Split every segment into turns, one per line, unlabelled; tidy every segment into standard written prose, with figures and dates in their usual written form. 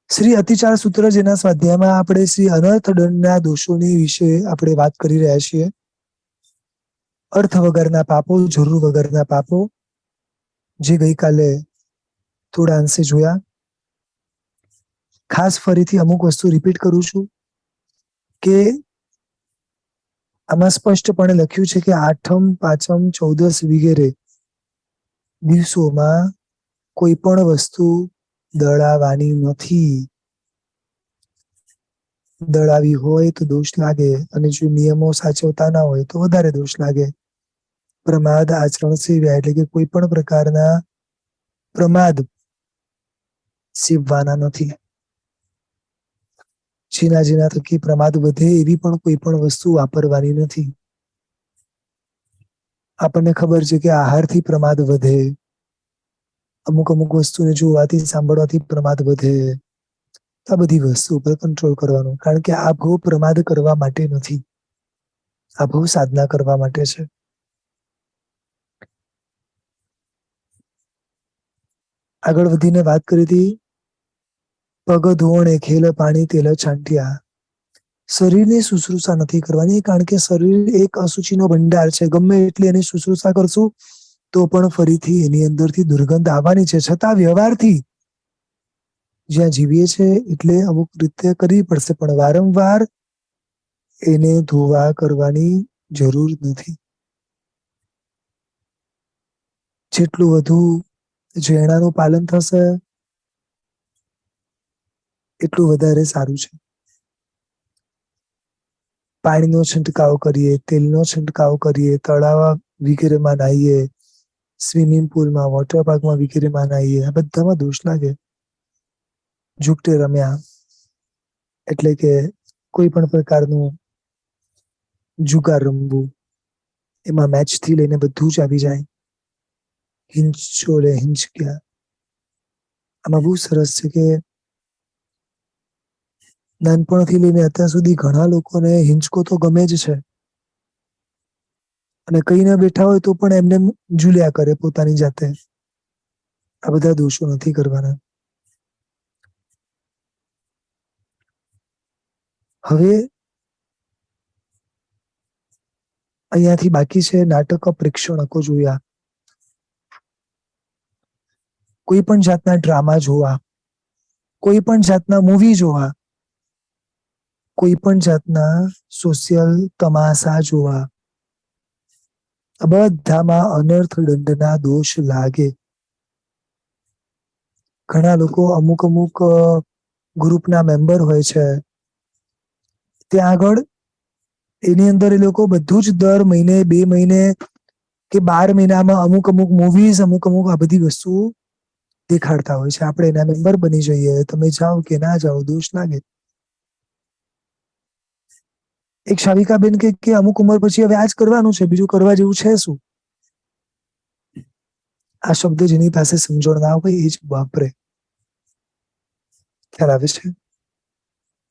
શ્રી અતિચાર સૂત્ર જેના સ્વાધ્યાયમાં આપણે શ્રી અનર્થ દંડના દોષોની વિશે આપણે વાત કરી રહ્યા છીએ. અર્થ વગરના પાપો, જરૂર વગરના પાપો, જે ગઈકાલે થોડા અંશે જોયા. ખાસ ફરીથી અમુક વસ્તુ રિપીટ કરું છું કે આમાં સ્પષ્ટપણે લખ્યું છે કે આઠમ, પાંચમ, ચૌદસ વગેરે દિવસોમાં કોઈ પણ વસ્તુ દળાવાની નથી. દળાવી હોય તો દોષ લાગે, અને જો નિયમો સાચવતા ના હોય તો વધારે દોષ લાગે. પ્રમાદ આચરણ સેવ્યા એટલે કે કોઈ પણ પ્રકારના પ્રમાદ સેવવાના નથી. જેના થકી પ્રમાદ વધે એવી પણ કોઈ પણ વસ્તુ વાપરવાની નથી. આપણને ખબર છે કે આહારથી પ્રમાદ વધે, અમુક વસ્તુને જોવાથી સાંભળવાથી પ્રમાદ વધે. આ બધી વસ્તુ પર કંટ્રોલ કરવાનું, કારણ કે આ ભવ પ્રમાદ કરવા માટે નથી, આ ભવ સાધના કરવા માટે છે. આગળ વધીને વાત કરી હતી, પગ ધોવણે ખેલ પાણી તેલ છાંટ્યા. શરીરની શુશ્રુષા નથી કરવાની, કારણ કે શરીર એક અશુચિનો ભંડાર છે. ગમે એટલી એની શુશ્રુષા કરશું તો પણ ફરીથી એની અંદરથી દુર્ગંધ આવવાની છે. છતાં વ્યવહારથી જ્યાં જીવીએ છે એટલે અમુક રીતે કરવી પડશે, પણ વારંવાર એને ધોવા કરવાની જરૂર નથી. જેટલું વધુ જૈણાનું પાલન થશે એટલું વધારે સારું છે. પાણીનો છંટકાવ કરીએ, તેલનો છંટકાવ કરીએ, તળાવ વગેરેમાં નાહીએ, સ્વિમિંગ પુલમાં, વોટર પાર્કમાં વગેરેમાં નાહીએ, આ બધામાં દોષ લાગે. જુકટે રમ્યા એટલે કે કોઈ પણ પ્રકારનું જુગાર રમવું, એમાં મેચથી લઈને બધું જ આવી જાય. હિંચોળે હિંચક્યા, આમાં બહુ સરસ છે કે નાનપણથી લઈને અત્યાર સુધી ઘણા લોકોને હિંચકો તો ગમે જ છે, અને કઈ ના બેઠા હોય તો પણ એમને ઝૂલ્યા કરે પોતાની જાતે. આ બધા દોષો નથી કરવાના. હવે અહીંયાથી બાકી છે નાટક પ્રેક્ષણકો જોયા. કોઈ પણ જાતના ડ્રામા જોવા, કોઈ પણ જાતના મૂવી જોવા, કોઈ પણ જાતના સોશિયલ તમાશા જોવા, બધામાં અનર્થ દંડના દોષ લાગે. ઘણા લોકો અમુક ગ્રુપના મેમ્બર હોય છે, ત્યાં આગળ એની અંદર એ લોકો બધું જ દર મહિને, 2 મહિને કે 12 મહિનામાં અમુક મૂવીઝ, અમુક આ બધી વસ્તુઓ દેખાડતા હોય છે. આપણે એના મેમ્બર બની જઈએ, તમે જાઓ કે ના જાઓ દોષ લાગે. એક શાવિકાબેન કે અમુક ઉંમર પછી હવે આજ કરવાનું છે, બીજું કરવા જેવું છે શું? આ શબ્દ જેની પાસે સમજણ ના હોય એ જ વાપરે, ખ્યાલ આવે છે?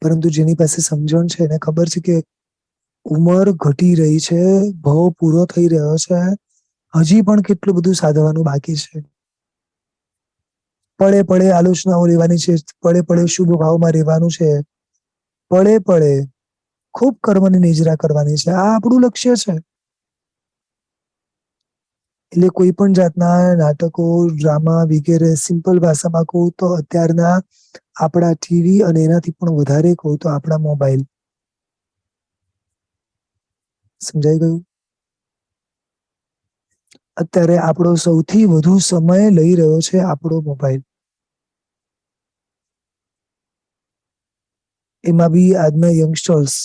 પરંતુ જેની પાસે સમજણ છે એને ખબર છે કે ઉંમર ઘટી રહી છે, ભવ પૂરો થઈ રહ્યો છે, હજી પણ કેટલું બધું સાધવાનું બાકી છે. પળે પળે આલોચનાઓ લેવાની છે, પળે પળે શુભ ભાવમાં રહેવાનું છે, પળે પળે ખૂબ કર્મની નિજરા કરવાની છે. આ આપણું લક્ષ્ય છે. એટલે કોઈ પણ જાતના નાટકો, ડ્રામા વગેરે, સિમ્પલ ભાષામાં કહું તો અત્યારના આપણા ટીવી, અને એનાથી પણ વધારે કહું તો આપણા મોબાઈલ. સમજાઈ ગયું? અત્યારે આપણો સૌથી વધુ સમય લઈ રહ્યો છે આપણો મોબાઈલ. એમાં બી આજના યંગસ્ટર્સ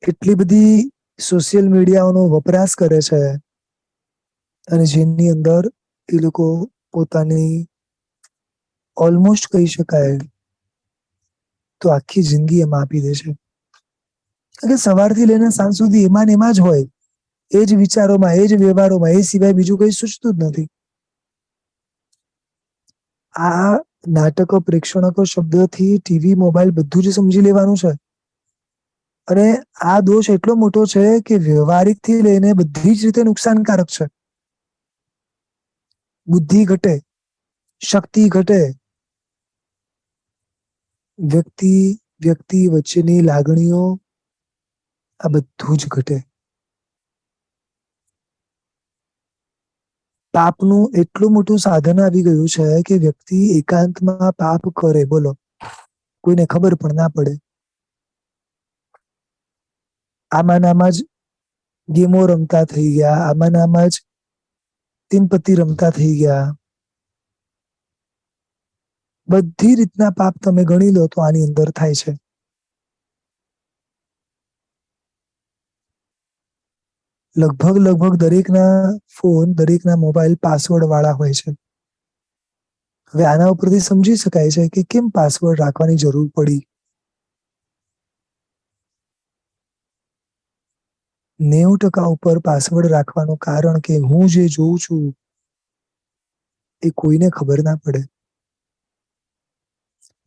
એટલી બધી સોશિયલ મીડિયાઓનો વપરાશ કરે છે, અને જેની અંદર એ લોકો પોતાની ઓલમોસ્ટ કહી શકાય તો આખી જિંદગી એમાં આપી દે છે. એટલે સવારથી લઈને સાંજ સુધી એમાં ને એમાં જ હોય, એ જ વિચારોમાં, એ જ વ્યવહારોમાં, એ સિવાય બીજું કઈ સૂચતું જ નથી. આ નાટકો, પ્રેક્ષણકો શબ્દથી ટીવી, મોબાઈલ બધું જ સમજી લેવાનું છે. અને આ દોષ એટલો મોટો છે કે વ્યવહારિક થી લઈને બધી જ રીતે નુકસાનકારક છે. બુદ્ધિ ઘટે, શક્તિ ઘટે, વ્યક્તિ વચ્ચેની લાગણીઓ, આ બધું જ ઘટે. પાપનું એટલું મોટું સાધન આવી ગયું છે કે વ્યક્તિ એકાંતમાં પાપ કરે, બોલો, કોઈને ખબર પણ ના પડે. આમાં જ ગેમો રમતા થઈ ગયા, આમાં જ તીન પત્તી રમતા થઈ ગયા. બધી રીતના પાપ તમે ગણી લો તો આની અંદર થાય છે. લગભગ દરેકના ફોન, દરેકના મોબાઈલ પાસવર્ડ વાળા હોય છે. હવે આના ઉપરથી સમજી શકાય છે કે કેમ પાસવર્ડ રાખવાની જરૂર પડી. 90% ઉપર પાસવર્ડ રાખવાનું કારણ કે હું જે જોઉં છું એ કોઈને ખબર ના પડે.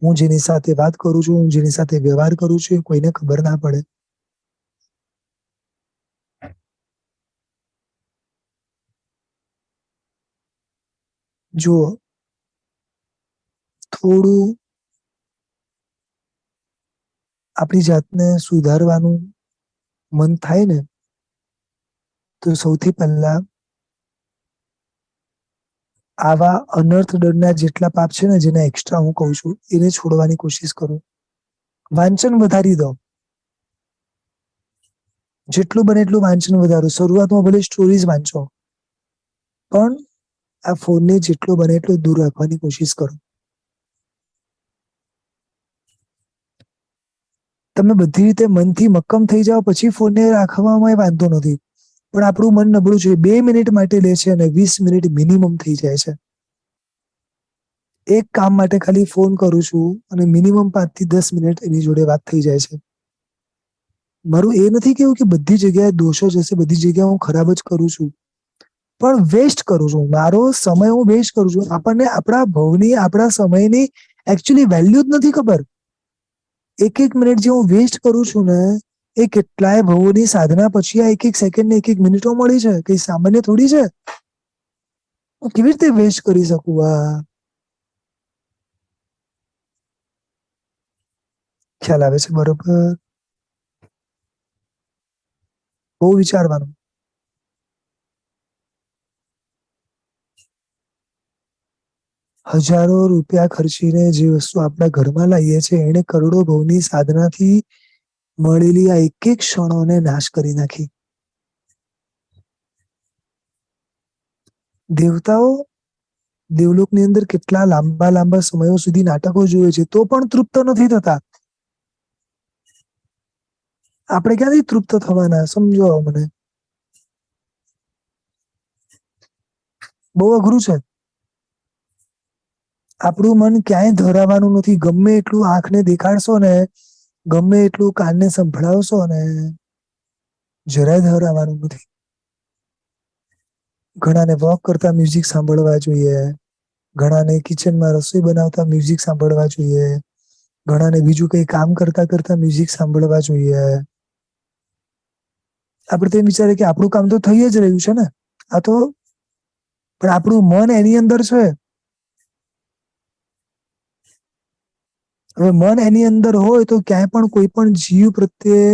હું જેની સાથે વાત કરું છું, હું જેની સાથે વ્યવહાર કરું છું, એ કોઈને ખબર ના પડે. જુઓ, થોડું આપણી જાતને સુધારવાનું મન થાય ને, તો સૌથી પહેલા આવા અનર્થ દળના જેટલા પાપ છે ને, જેને એક્સ્ટ્રા હું કહું છું, એને છોડવાની કોશિશ કરો. વાંચન વધારી દો. જેટલું બને એટલું વાંચન વધારો. શરૂઆતમાં ભલે સ્ટોરીઝ વાંચો, પણ આ ફોનને જેટલો બને એટલો દૂર રાખવાની કોશિશ કરો. તમે બધી રીતે મનથી મક્કમ થઈ જાઓ પછી ફોનને રાખવામાં વાંધો નથી. પણ આપણું મન નબળું છે. 2 મિનિટ માટે લે છે અને 20 મિનિટ મિનિમમ થઈ જાય છે. એક કામ માટે ખાલી ફોન કરું છું અને મિનિમમ 5 થી 10 મિનિટ એની જોડે વાત થઈ જાય છે. મારું એ નથી કેવું કે બધી જગ્યાએ દોષ જ હશે, બધી જગ્યાએ હું ખરાબ જ કરું છું, પણ વેસ્ટ કરું છું. મારો સમય હું વેસ્ટ કરું છું. આપણને આપણા ભવની, આપણા સમયની એકચ્યુઅલી વેલ્યુ જ નથી ખબર. એક મિનિટ જે હું વેસ્ટ કરું છું ને, એ કેટલાય ભવોની સાધના પછી આ એક સેકન્ડ ને એક મિનિટો મળી છે. કઈ સામાન્ય થોડી છે. હું કેવી રીતે વેસ્ટ કરી શકું આ? ખ્યાલ આવે છે? બરોબર. બહુ વિચારવાનું. હજારો રૂપિયા ખર્ચીને જે વસ્તુ આપણા ઘરમાં લાવીએ છીએ, એને કરોડો ભવની સાધનાથી મળેલી આ એક ક્ષણોને નાશ કરી નાખી. દેવતાઓ દેવલોકની અંદર કેટલા લાંબા સમયો સુધી નાટકો જોવે છે, તો પણ તૃપ્ત નથી થતા. આપણે ક્યાંથી તૃપ્ત થવાના? સમજો મને. બહુ અઘરું છે. આપણું મન ક્યાંય ધરાવાનું નથી. ગમે એટલું આંખને દેખાડશો ને, ગમે એટલું કાનને સંભળાવશો ને, જરાય ધરાવાનું નથી. ઘણાને વોક કરતા મ્યુઝિક સાંભળવા જોઈએ. ઘણાને કિચનમાં રસોઈ બનાવતા મ્યુઝિક સાંભળવા જોઈએ. ઘણાને બીજું કઈ કામ કરતા કરતા મ્યુઝિક સાંભળવા જોઈએ. આપણે તો એમ વિચારે કે આપણું કામ તો થઈ જ રહ્યું છે ને, આ તો, પણ આપણું મન એની અંદર છે. હવે મન એની અંદર હોય તો ક્યાંય પણ કોઈ પણ જીવ પ્રત્યે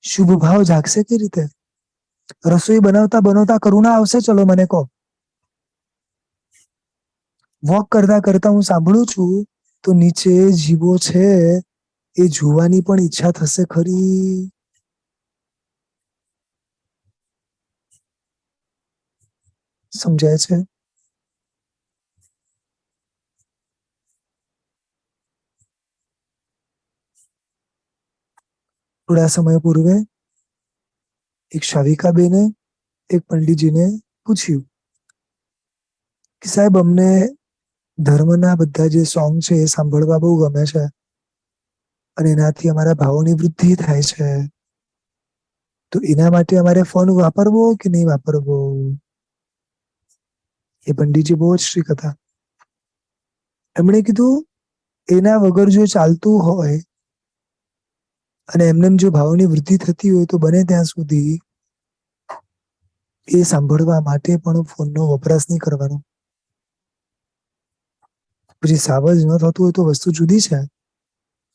શુભ ભાવ જાગશે કઈ રીતે? રસોઈ બનાવતા બનાવતા કરુણા આવશે? ચલો મને કહો. વોક કરતા કરતા હું સાંભળું છું તો નીચે જીવો છે એ જોવાની પણ ઈચ્છા થશે ખરી? સમજાય છે? થોડા સમય પૂર્વે એક શાવિકાબેને એક પંડિતજીને પૂછ્યું કે સાહેબ, અમને ધર્મના બધા જે સોંગ છે એ સાંભળવા બહુ ગમે છે અને એનાથી અમારા ભાવોની વૃદ્ધિ થાય છે, તો એના માટે અમારે ફોન વાપરવો કે નહીં વાપરવો? એ પંડિતજી બહુ જ સ્ટ્રિક્ટ હતા. એમણે કીધું, એના વગર જો ચાલતું હોય અને એમને જો ભાવોની વૃદ્ધિ થતી હોય તો બને ત્યાં સુધી એ સાંભળવા માટે પણ ફોનનો વપરાશ નહીં કરવાનો. પછી સાવજ ન થતું હોય તો વસ્તુ જુદી છે,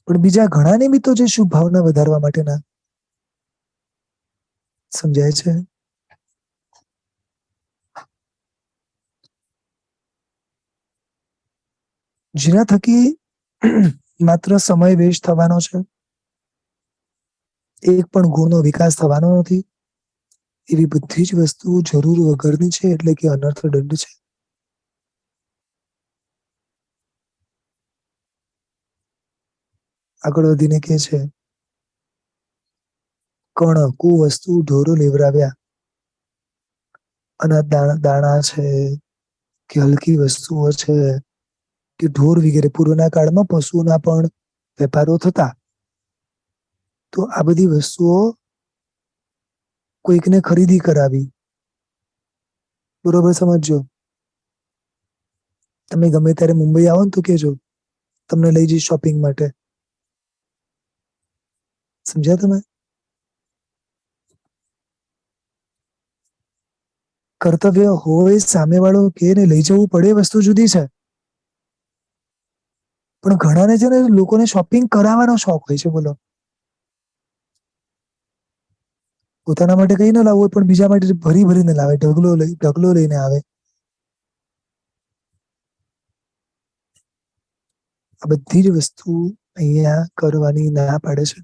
પણ બીજા ઘણા નિમિત્તો છે શુભ ભાવના વધારવા માટેના. સમજાય છે? જેના થકી માત્ર સમય વેસ્ટ થવાનો છે, એક પણ ગુણનો વિકાસ થવાનો નથી, એવી બધી જ વસ્તુઓ જરૂર વગરની છે, એટલે કે અનર્થ દંડ છે. આગળ વધીને કે છે, કણ કુવસ્તુ ઢોરો લેવરાવ્યા, અનાજ દાણા છે કે હલકી વસ્તુઓ છે કે ઢોર વગેરે પૂર્વના કાળમાં પશુઓના પણ વેપારો થતા. તો આ બધી વસ્તુઓ કોઈકને ખરીદી કરાવી. બરોબર સમજજો. તમે ગમે ત્યારે મુંબઈ આવો ને તો કેજો, તમને લઈ જઈશ શોપિંગ માટે. સમજ્યા તમે? કર્તવ્ય હોય, સામે વાળો કે ને લઈ જવું પડે, વસ્તુ જુદી છે. પણ ઘણાને છે ને લોકોને શોપિંગ કરાવવાનો શોખ હોય છે, બોલો. પોતાના માટે કઈ ના લાવવું હોય, પણ બીજા માટે ભરી ભરીને લાવે, ઢગલો લઈને આવે. આ બધી જ વસ્તુ અહીંયા કરવાની ના પાડે છે.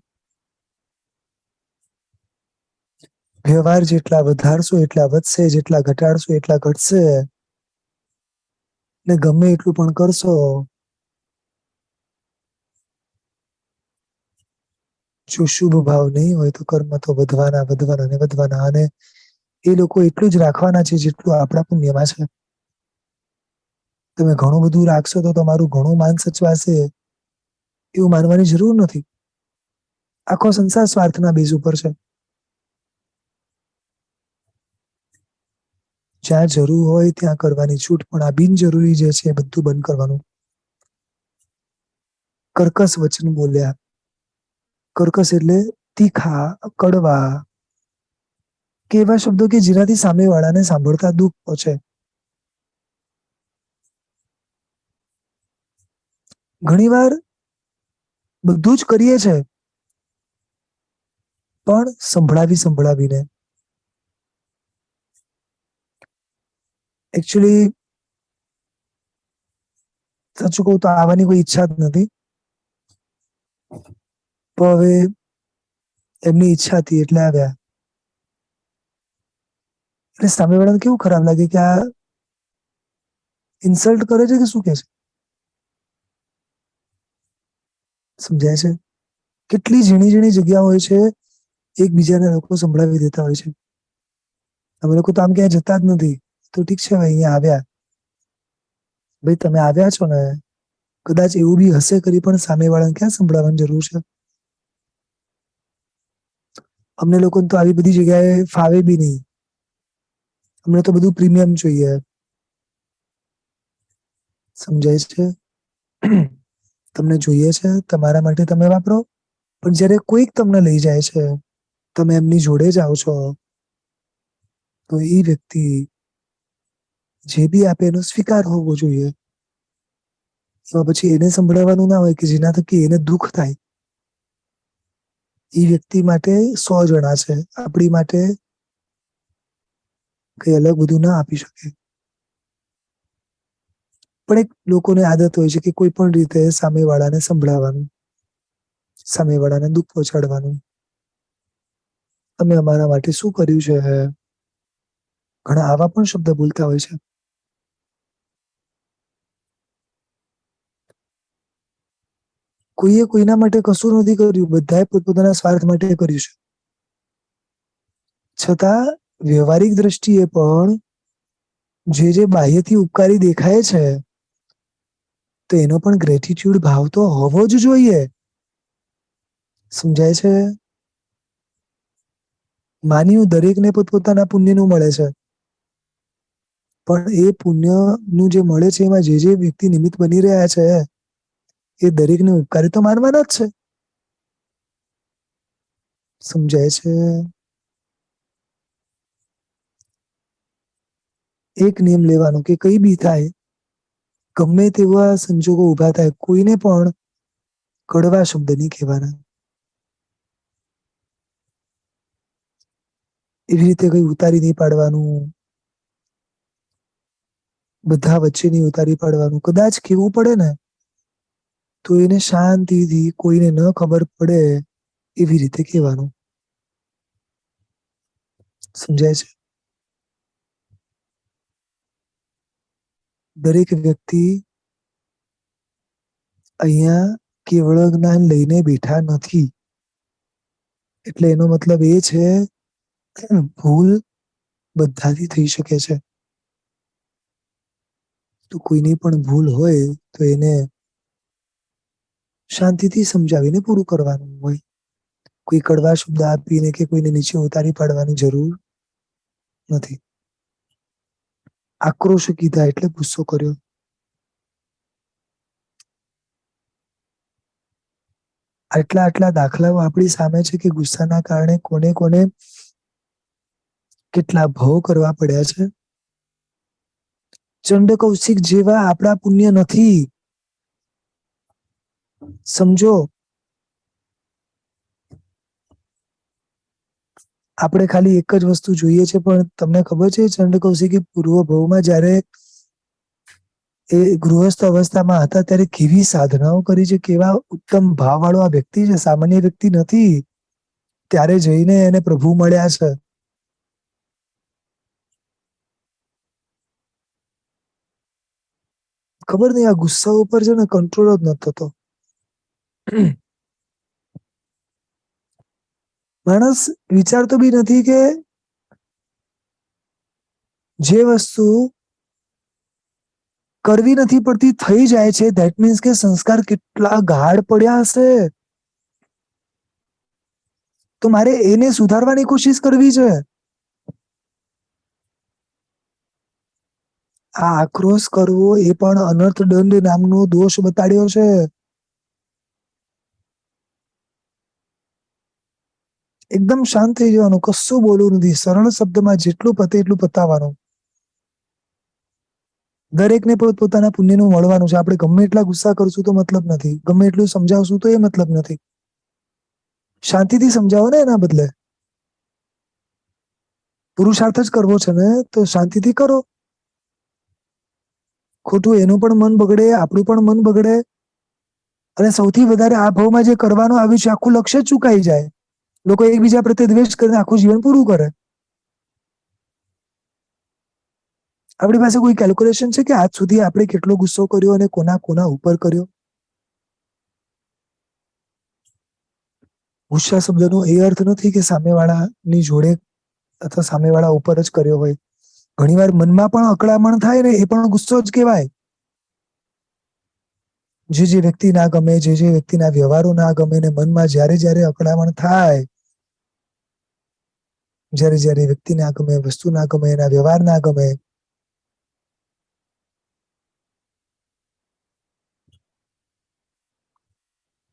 વ્યવહાર જેટલા વધારશો એટલા વધશે, જેટલા ઘટાડશો એટલા ઘટશે. ને ગમે એટલું પણ કરશો, જો શુભ ભાવ નહીં હોય તો કર્મ તો વધવાના વધવાના ને વધવાના. અને એ લોકો એટલું જ રાખવાના છે જેટલું આપણા પુણ્યમાં છે. તમે ઘણું બધું રાખશો તો તમારું ઘણું માન સચવાશે, એવું માનવાની જરૂર નથી. આખો સંસાર સ્વાર્થના બેઝ ઉપર છે. જ્યાં જરૂર હોય ત્યાં કરવાની છૂટ, પણ આ બિનજરૂરી જે છે એ બધું બંધ કરવાનું. કર્કશ વચન બોલ્યા. કર્કશ એટલે તીખા, કડવા, કે એવા શબ્દો કે જેનાથી સામે વાળાને સાંભળતા દુઃખ પહોંચે. ઘણી વાર બધું જ કરીએ છે, પણ સંભળાવીને. એકચ્યુઅલી સાચું કહું તો આવવાની કોઈ ઈચ્છા જ નથી. તો હવે એમની ઈચ્છા હતી એટલે આવ્યા. એટલે સામેવાળાને કેવું ખરાબ લાગે કે આ ઇન્સલ્ટ કરે છે કે શું કે છે. સમજાય છે? કેટલી ઝીણી ઝીણી જગ્યા હોય છે, એકબીજાને લોકો સંભળાવી દેતા હોય છે. અમે લોકો તો આમ ક્યાંય જતા જ નથી, તો ઠીક છે અહીંયા આવ્યા. ભાઈ તમે આવ્યા છો ને, કદાચ એવું બી હશે કરી, પણ સામે વાળાને ક્યાં સંભળાવવાની જરૂર છે. અમને લોકોને તો આવી બધી જગ્યાએ ફાવે બી નહીં. અમને તો બધું પ્રીમિયમ જોઈએ. સમજાય છે? તમને જોઈએ છે, તમારા માટે તમે વાપરો, પણ જયારે કોઈક તમને લઈ જાય છે, તમે એમની જોડે જાઓ છો, તો એ વ્યક્તિ જે બી આપે એનો સ્વીકાર હોવો જોઈએ. તો પછી એને સંભળાવવાનું ના હોય કે જેના થકી એને દુઃખ થાય. એ વ્યક્તિ માટે 100 જણા છે, આપણી માટે કઈ અલગ બધું ના આપી શકે. પણ એક લોકોને આદત હોય છે કે કોઈ પણ રીતે સામેવાળાને સંભળાવવાનું, સામેવાળાને દુઃખ પહોંચાડવાનું. તમે અમારા માટે શું કર્યું છે? ઘણા આવા પણ શબ્દ બોલતા હોય છે. કોઈએ કોઈના માટે કશું નથી કર્યું, બધાએ પોતપોતાના સ્વાર્થ માટે કર્યું છે. છતાં વ્યવહારિક દ્રષ્ટિએ પણ જે બાહ્યથી ઉપકારી દેખાય છે, તો એનો પણ ગ્રેટિટ્યુડ ભાવ તો હોવો જ જોઈએ. સમજાય છે? માન્યું દરેકને પોતપોતાના પુણ્યનું મળે છે. પણ એ પુણ્યનું જે મળે છે, એમાં જે વ્યક્તિ નિમિત્ત બની રહ્યા છે, એ દરેકને ઉપકારી તો માનવાના જ છે. સમજાય છે? એક નિયમ લેવાનો કે કઈ બી થાય, ગમે તેવા સંજોગો ઉભા થાય, કોઈને પણ કડવા શબ્દ નહીં કહેવાના. એવી રીતે કઈ ઉતારી નહીં પાડવાનું, બધા વચ્ચે નહીં ઉતારી પાડવાનું. કદાચ કેવું પડે ને તો એને શાંતિથી, કોઈને ન ખબર પડે એવી રીતે કહેવાનું. સમજાય છે? દરેક વ્યક્તિ અહીંયા કેવળ જ્ઞાન લઈને બેઠા નથી. એટલે એનો મતલબ એ છે ભૂલ બધાથી થઈ શકે છે. તો કોઈની પણ ભૂલ હોય તો એને શાંતિથી સમજાવીને પૂરું કરવાનું હોય. કોઈ કડવા શબ્દ આપીને કે કોઈને નીચે ઉતારી પાડવાની જરૂર નથી. આક્રોશ કીધા એટલે ગુસ્સો કર્યો. આટલા દાખલાઓ આપણી સામે છે કે ગુસ્સાના કારણે કોને કોને કેટલા ભવ કરવા પડ્યા છે. ચંડ કૌશિક જેવા આપણા પુણ્ય નથી. સમજો, આપણે ખાલી એક જ વસ્તુ જોઈએ છે, પણ તમને ખબર છે ચંડ કૌશિકે પૂર્વ ભવમાં જયારે એ ગૃહસ્થ અવસ્થામાં હતા ત્યારે કેવી સાધનાઓ કરી છે, કેવા ઉત્તમ ભાવવાળો આ વ્યક્તિ છે, સામાન્ય વ્યક્તિ નથી. ત્યારે જઈને એને પ્રભુ મળ્યા છે. ખબર નહીં, આ ગુસ્સા ઉપર છે ને કંટ્રોલ જ નતો થતો. માણસ વિચારતો બી નથી કે જે વસ્તુ કરવી નથી પડતી થઈ જાય છે. ધેટ મીન્સ કે સંસ્કાર કેટલા ગાઢ પડ્યા હશે. તો મારે એને સુધારવાની કોશિશ કરવી છે. આ આક્રોશ કરવો એ પણ અનર્થ દંડ નામનો દોષ બતાડ્યો છે. એકદમ શાંત થઈ જવાનું, કશું બોલવું નથી. સરળ શબ્દમાં જેટલું પતે એટલું પતાવવાનું. દરેકને પોતાના પુણ્યનું મળવાનું છે. આપણે ગમે એટલા ગુસ્સા કરશું તો મતલબ નથી, ગમે એટલું સમજાવશું તો એ મતલબ નથી. શાંતિથી સમજાવો ને. એના બદલે પુરુષાર્થ જ કરવો છે ને તો શાંતિથી કરો. ખોટું એનું પણ મન બગડે, આપણું પણ મન બગડે, અને સૌથી વધારે આ ભાવમાં જે કરવાનું આવ્યું છે આખું લક્ષ્ય જ ચૂકાઈ જાય. લોકો એકબીજા પ્રત્યે દ્વેષ કરીને આખું જીવન પૂરું કરે. આપણી પાસે કોઈ કેલ્ક્યુલેશન છે કે આજ સુધી આપણે કેટલો ગુસ્સો કર્યો અને કોના કોના ઉપર કર્યો? ગુસ્સા શબ્દનો એ અર્થ નથી કે સામેવાળાની જોડે અથવા સામેવાળા ઉપર જ કર્યો હોય. ઘણીવાર મનમાં પણ અકળામણ થાય ને, એ પણ ગુસ્સો જ કહેવાય. જે વ્યક્તિ ના ગમે, જે વ્યક્તિના વ્યવહારો ના ગમે ને મનમાં જ્યારે અકળામણ થાય, જ્યારે વ્યક્તિ ના ગમે, વસ્તુ ના ગમે, એના વ્યવહાર ના ગમે,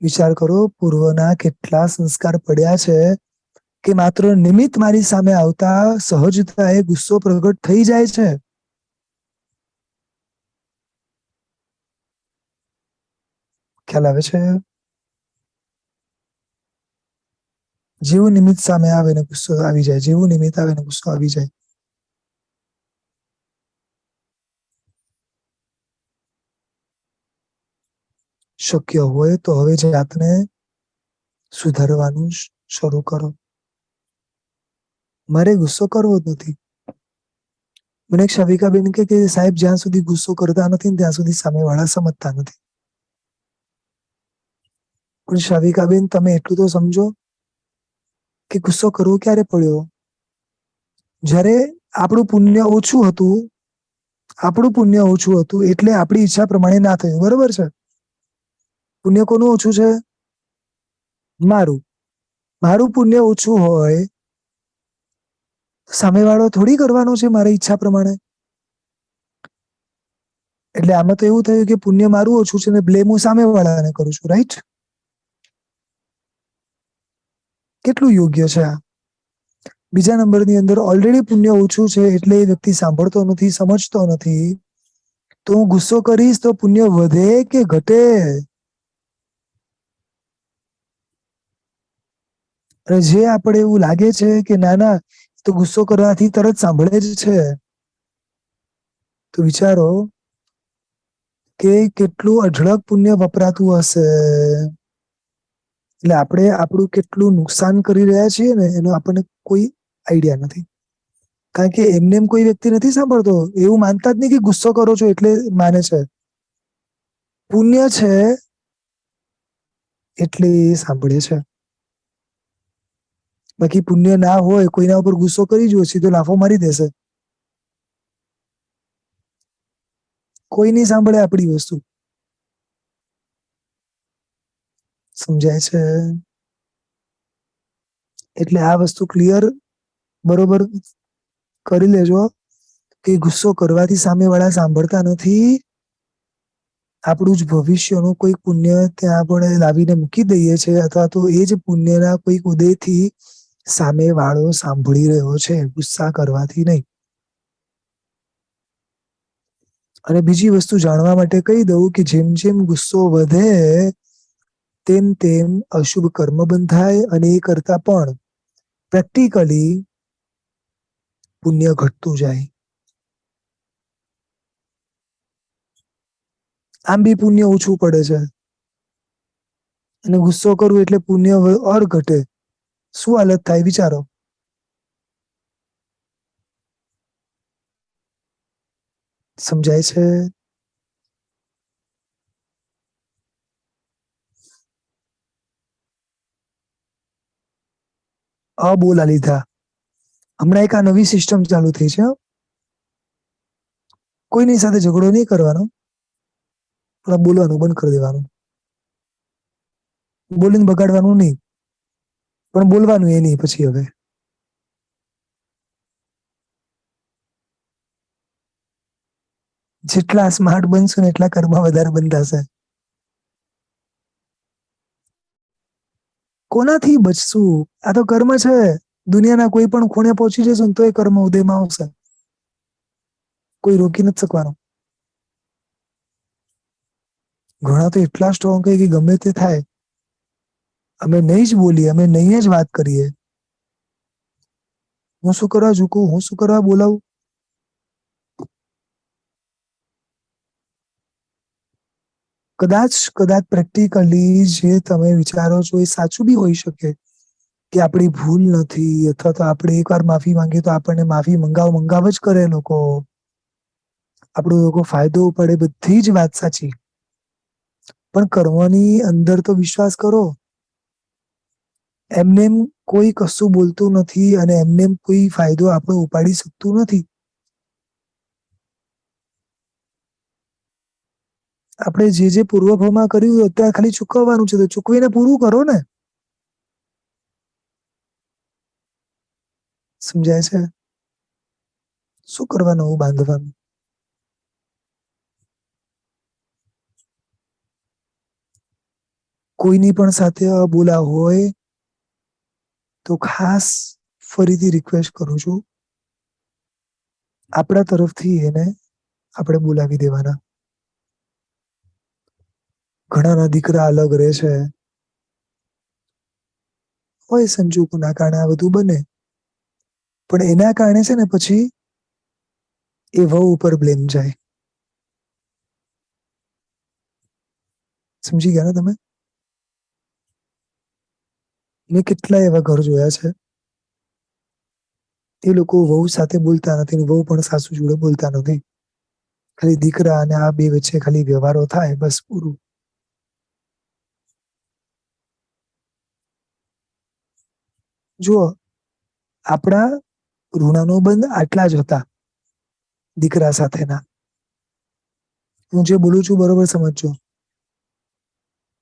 વિચાર કરો પૂર્વના કેટલા સંસ્કાર પડ્યા છે કે માત્ર નિમિત્ત મારી સામે આવતા સહજતા એ ગુસ્સો પ્રગટ થઈ જાય છે. ખ્યાલ આવે છે? જેવું નિમિત્ત સામે આવે ને ગુસ્સો આવી જાય, જેવું નિમિત્ત આવે ને ગુસ્સો આવી જાય. શક્ય હોય તો હવે જાતને સુધારવાનું શરૂ કરો. મારે ગુસ્સો કરવો જ નથી. મને એક શાવિકાબેન કે સાહેબ જ્યાં સુધી ગુસ્સો કરતા નથી ત્યાં સુધી સામેવાળા સમજતા નથી. પણ શાવિકાબેન તમે એટલું તો સમજો કે ગુસ્સો કરવો ક્યારે પડ્યો? જ્યારે આપણું પુણ્ય ઓછું હતું એટલે આપણી ઈચ્છા પ્રમાણે ના થયું. બરોબર છે? પુણ્ય કોનું ઓછું છે? મારું પુણ્ય ઓછું હોય સામેવાળો થોડી કરવાનો છે મારી ઈચ્છા પ્રમાણે. એટલે આમાં તો એવું થયું કે પુણ્ય મારું ઓછું છે ને બ્લેમ હું સામેવાળાને કરું છું. રાઈટ? કેટલું યોગ્ય છે આ? બીજા નંબરની અંદર ઓલરેડી પુણ્ય ઓછું છે એટલે એ વ્યક્તિ સાંભળતો નથી, સમજતો નથી. તો હું ગુસ્સો કરીશ તો પુણ્ય વધે કે ઘટે? અને જે આપણે એવું લાગે છે કે ના ના તો ગુસ્સો કરવાથી તરત સાંભળે જ છે, તો વિચારો કે કેટલું અઢળક પુણ્ય વપરાતું હશે. એટલે આપણે આપણું કેટલું નુકસાન કરી રહ્યા છીએ ને એનો આપણને કોઈ આઈડિયા નથી. કારણ કે એમને એમ કોઈ વ્યક્તિ નથી સાંભળતો, એવું માનતા જ નહીં કે ગુસ્સો કરો છો એટલે માને છે. પુણ્ય છે એટલે એ સાંભળે છે. બાકી પુણ્ય ના હોય, કોઈના ઉપર ગુસ્સો કરી જોશે સીધો લાફો મારી દેશે. કોઈ નહીં સાંભળે આપણી વસ્તુ. સમજાય છે? એટલે આ વસ્તુ ક્લિયર બરોબર કરી લેજો કે ગુસ્સો કરવાથી સામે વાળા સાંભળતા નથી. આપણું જ ભવિષ્યનું કોઈ પુણ્ય ત્યાં આપણે લાવીને મૂકી દઈએ છીએ, અથવા તો એ જ પુણ્યના કોઈક ઉદયથી સામે વાળો સાંભળી રહ્યો છે, ગુસ્સા કરવાથી નહીં. અને બીજી વસ્તુ જાણવા માટે કહી દઉં કે જેમ જેમ ગુસ્સો વધે તેમ તેમ અશુભ કર્મ બંધાય અને એ કરતા પણ પ્રેક્ટિકલી પુણ્ય ઘટતું જાય. આમ બી પુણ્ય ઓછું પડે છે અને ગુસ્સો કરવું એટલે પુણ્ય ઓર ઘટે. શું હાલત થાય વિચારો. સમજાય છે? બોલા લીધા. હમણાં એક આ નવી સિસ્ટમ ચાલુ થઈ છે. કોઈની સાથે ઝઘડો નહીં કરવાનો, પણ બોલવાનું બંધ કરી દેવાનું. બોલીને બગાડવાનું નહીં, પણ બોલવાનું એ નહીં પછી. હવે જેટલા સ્માર્ટ બનશું ને એટલા કર્મ વધારે બંધાશે. કોનાથી બચશું? આ તો કર્મ છે. દુનિયાના કોઈ પણ ખૂણે પહોંચી જશું તો એ કર્મ ઉદયમાં આવશે. કોઈ રોકી નથી શકવાનું. ઘણા તો એટલા સ્ટ્રોંગ કે ગમે તે થાય, અમે નહીં જ બોલીએ, અમે નહીં જ વાત કરીએ. હું શું કરવા ઝૂકું, હું શું કરવા બોલાવું? કદાચ પ્રેક્ટિકલી જે તમે વિચારો છો એ સાચું બી હોઈ શકે કે આપણી ભૂલ નથી, અથવા તો આપણે એકવાર માફી માંગીએ તો આપણને માફી મંગાવ જ કરે લોકો. આપણો લોકો ફાયદો ઉપાડે, બધી જ વાત સાચી. પણ કર્મની અંદર તો વિશ્વાસ કરો. એમને કોઈ કશું બોલતું નથી અને એમને કોઈ ફાયદો આપણો ઉપાડી શકતું નથી. આપણે જે જે પૂર્વભાવમાં કર્યું અત્યારે ખાલી ચૂકવવાનું છે, તો ચૂકવીને પૂરું કરો ને. સમજાય છે? શું કરવાનું નવું બાંધવાનું? કોઈની પણ સાથે અબોલા હોય તો ખાસ ફરીથી રિક્વેસ્ટ કરું છું, આપણા તરફથી એને આપણે બોલાવી દેવાના. ઘણાના દીકરા અલગ રહે છે, હોય સંજોગોના કારણે આ બધું બને, પણ એના કારણે છે ને પછી એ વહુ ઉપર બ્લેમ જાય. સમજી ગયા ને તમે? મેં કેટલા એવા ઘર જોયા છે, એ લોકો વહુ સાથે બોલતા નથી, વહુ પણ સાસુ જોડે બોલતા નથી. ખાલી દીકરા અને આ બે વચ્ચે ખાલી વ્યવહારો થાય, બસ પૂરું. જુઓ, આપણા ઋણાનો બંધ આટલા જ હતા દીકરા સાથેના. હું જે બોલું છું બરોબર સમજજો.